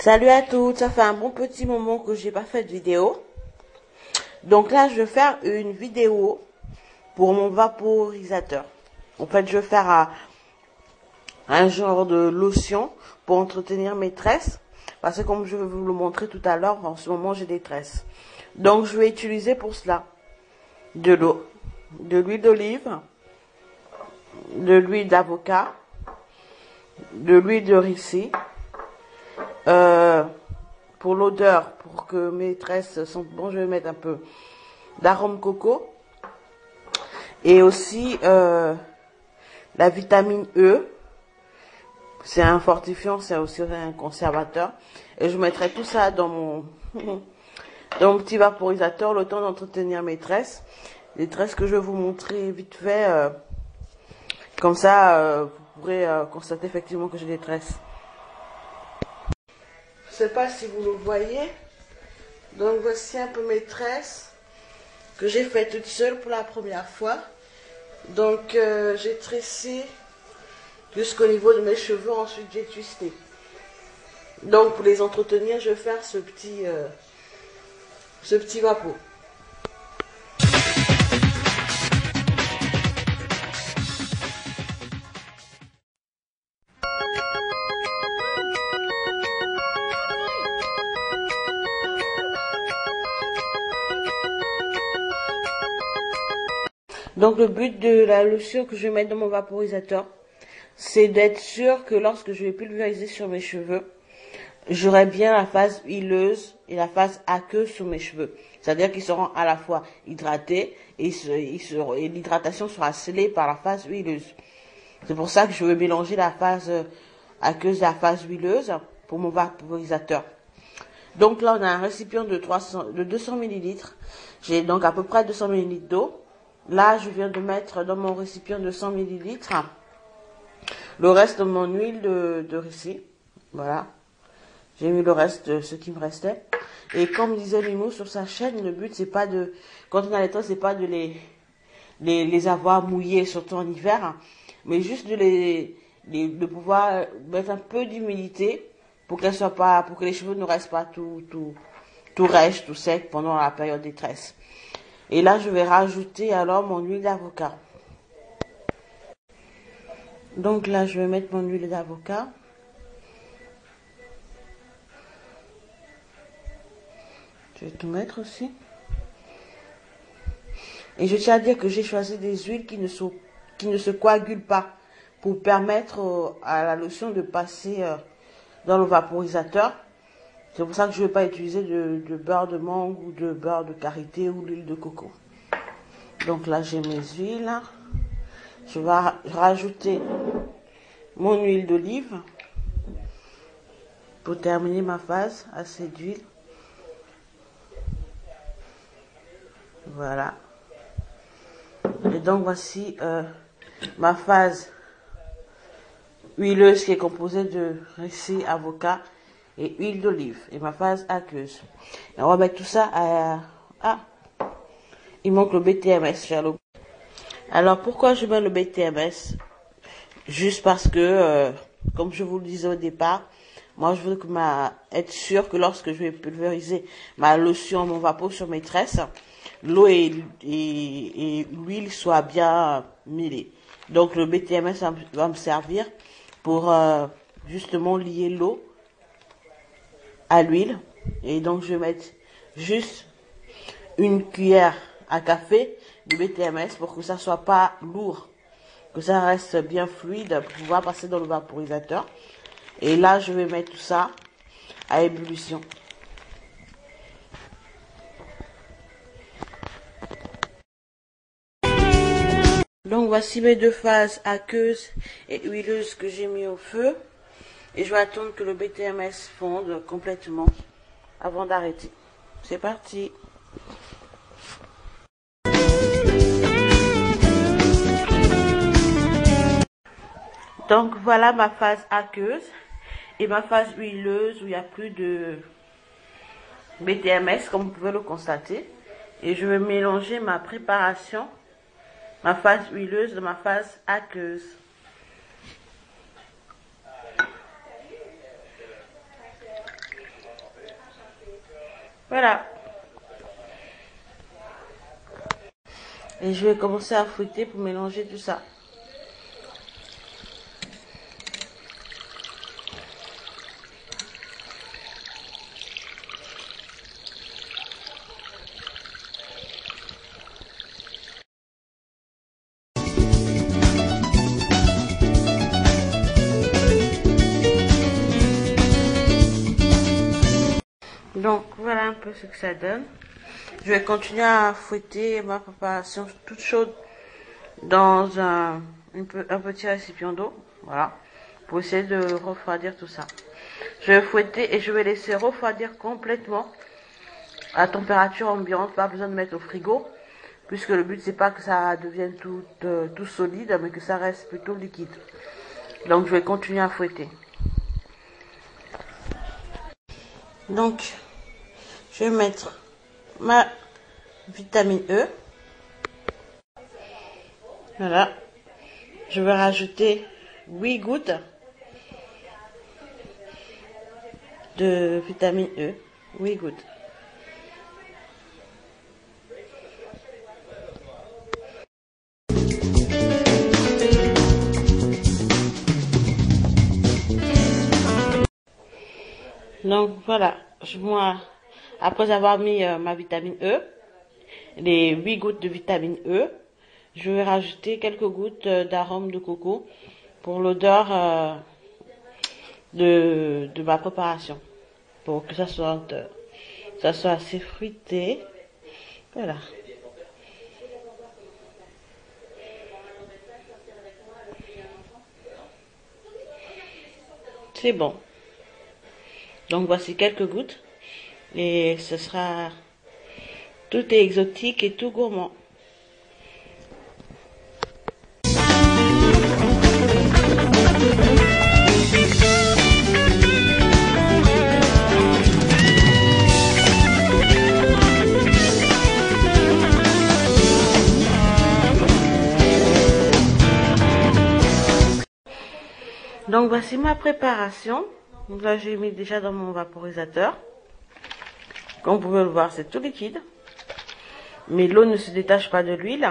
Salut à toutes, ça fait un bon petit moment que j'ai pas fait de vidéo. Donc là, je vais faire une vidéo pour mon vaporisateur. En fait, je vais faire un genre de lotion pour entretenir mes tresses. Parce que comme je vais vous le montrer tout à l'heure, en ce moment, j'ai des tresses. Donc, je vais utiliser pour cela de l'eau, de l'huile d'olive, de l'huile d'avocat, de l'huile de ricin. Pour l'odeur, pour que mes tresses sentent bon, je vais mettre un peu d'arôme coco. Et aussi la vitamine E. C'est un fortifiant, c'est aussi un conservateur. Et je mettrai tout ça dans mon petit vaporisateur, le temps d'entretenir mes tresses. Les tresses que je vais vous montrer vite fait. Comme ça, vous pourrez constater effectivement que j'ai des tresses. Je ne sais pas si vous le voyez. Donc voici un peu mes tresses que j'ai fait toute seule pour la première fois. Donc j'ai tressé jusqu'au niveau de mes cheveux, ensuite j'ai twisté. Donc pour les entretenir, je vais faire ce petit vapeau. Donc le but de la lotion que je vais mettre dans mon vaporisateur, c'est d'être sûr que lorsque je vais pulvériser sur mes cheveux, j'aurai bien la phase huileuse et la phase aqueuse sur mes cheveux. C'est-à-dire qu'ils seront à la fois hydratés et l'hydratation sera scellée par la phase huileuse. C'est pour ça que je vais mélanger la phase aqueuse et la phase huileuse pour mon vaporisateur. Donc là, on a un récipient de 200 ml. J'ai donc à peu près 200 ml d'eau. Là, je viens de mettre dans mon récipient de 100 ml le reste de mon huile de ricin. Voilà. J'ai mis le reste de ce qui me restait. Et comme disait Mimo sur sa chaîne, le but, c'est pas de, quand on a les tresses, c'est pas de les avoir mouillés, surtout en hiver, mais juste de pouvoir mettre un peu d'humidité pour qu'elles soient pas, pour que les cheveux ne restent pas tout rêches, tout secs pendant la période des tresses. Et là, je vais rajouter alors mon huile d'avocat. Donc là, je vais mettre mon huile d'avocat. Je vais tout mettre aussi. Et je tiens à dire que j'ai choisi des huiles qui ne se coagulent pas pour permettre à la lotion de passer dans le vaporisateur. C'est pour ça que je ne vais pas utiliser de beurre de mangue ou de beurre de karité ou l'huile de coco. Donc là, j'ai mes huiles. Je vais rajouter mon huile d'olive pour terminer ma phase, assez d'huile. Voilà. Et donc voici ma phase huileuse qui est composée de ricin, avocat et huile d'olive. Et ma phase aqueuse. Et on va mettre tout ça à... Ah, il manque le BTMS, Charlot. Alors pourquoi je mets le BTMS? Juste parce que, comme je vous le disais au départ, moi je veux être sûr que lorsque je vais pulvériser ma lotion, mon vapeau sur mes tresses, l'eau et l'huile soient bien mêlées. Donc le BTMS va me servir pour justement lier l'eau à l'huile. Et donc je vais mettre juste une cuillère à café de BTMS pour que ça soit pas lourd, que ça reste bien fluide pour pouvoir passer dans le vaporisateur. Et là, je vais mettre tout ça à ébullition. Donc voici mes deux phases aqueuses et huileuses que j'ai mis au feu. Et je vais attendre que le BTMS fonde complètement avant d'arrêter. C'est parti. Donc voilà ma phase aqueuse et ma phase huileuse où il n'y a plus de BTMS comme vous pouvez le constater. Et je vais mélanger ma préparation, ma phase huileuse de ma phase aqueuse. Voilà. Et je vais commencer à fouetter pour mélanger tout ça. Donc voilà un peu ce que ça donne. Je vais continuer à fouetter ma préparation toute chaude dans un petit récipient d'eau. Voilà. Pour essayer de refroidir tout ça. Je vais fouetter et je vais laisser refroidir complètement à température ambiante. Pas besoin de mettre au frigo. Puisque le but c'est pas que ça devienne tout solide, mais que ça reste plutôt liquide. Donc je vais continuer à fouetter. Donc je vais mettre ma vitamine E. Voilà. Je vais rajouter 8 gouttes de vitamine E. 8 gouttes. Donc voilà, moi, après avoir mis ma vitamine E, les 8 gouttes de vitamine E, je vais rajouter quelques gouttes d'arôme de coco pour l'odeur de ma préparation. Pour que ça soit assez fruité. Voilà. C'est bon. Donc voici quelques gouttes. Et ce sera... Tout est exotique et tout gourmand. Donc voici ma préparation. Donc là j'ai mis déjà dans mon vaporisateur. Comme vous pouvez le voir, c'est tout liquide. Mais l'eau ne se détache pas de l'huile.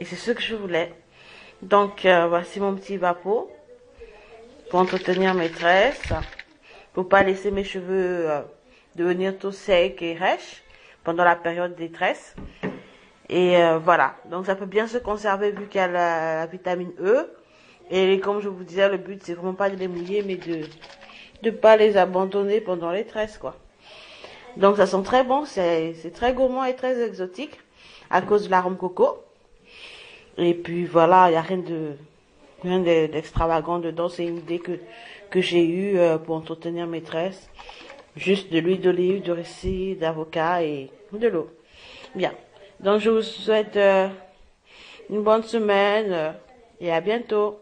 Et c'est ce que je voulais. Donc voici mon petit vapeau. Pour entretenir mes tresses. Pour pas laisser mes cheveux devenir tout secs et rêches pendant la période des tresses. Et voilà. Donc ça peut bien se conserver vu qu'il y a la vitamine E. Et comme je vous disais, le but c'est vraiment pas de les mouiller, mais de pas les abandonner pendant les tresses, quoi. Donc ça sent très bon, c'est très gourmand et très exotique à cause de l'arôme coco. Et puis voilà, il y a rien d'extravagant dedans, c'est une idée que j'ai eue pour entretenir mes tresses. Juste de l'huile d'olive, de ricin, d'avocat et de l'eau. Bien. Donc je vous souhaite une bonne semaine et à bientôt.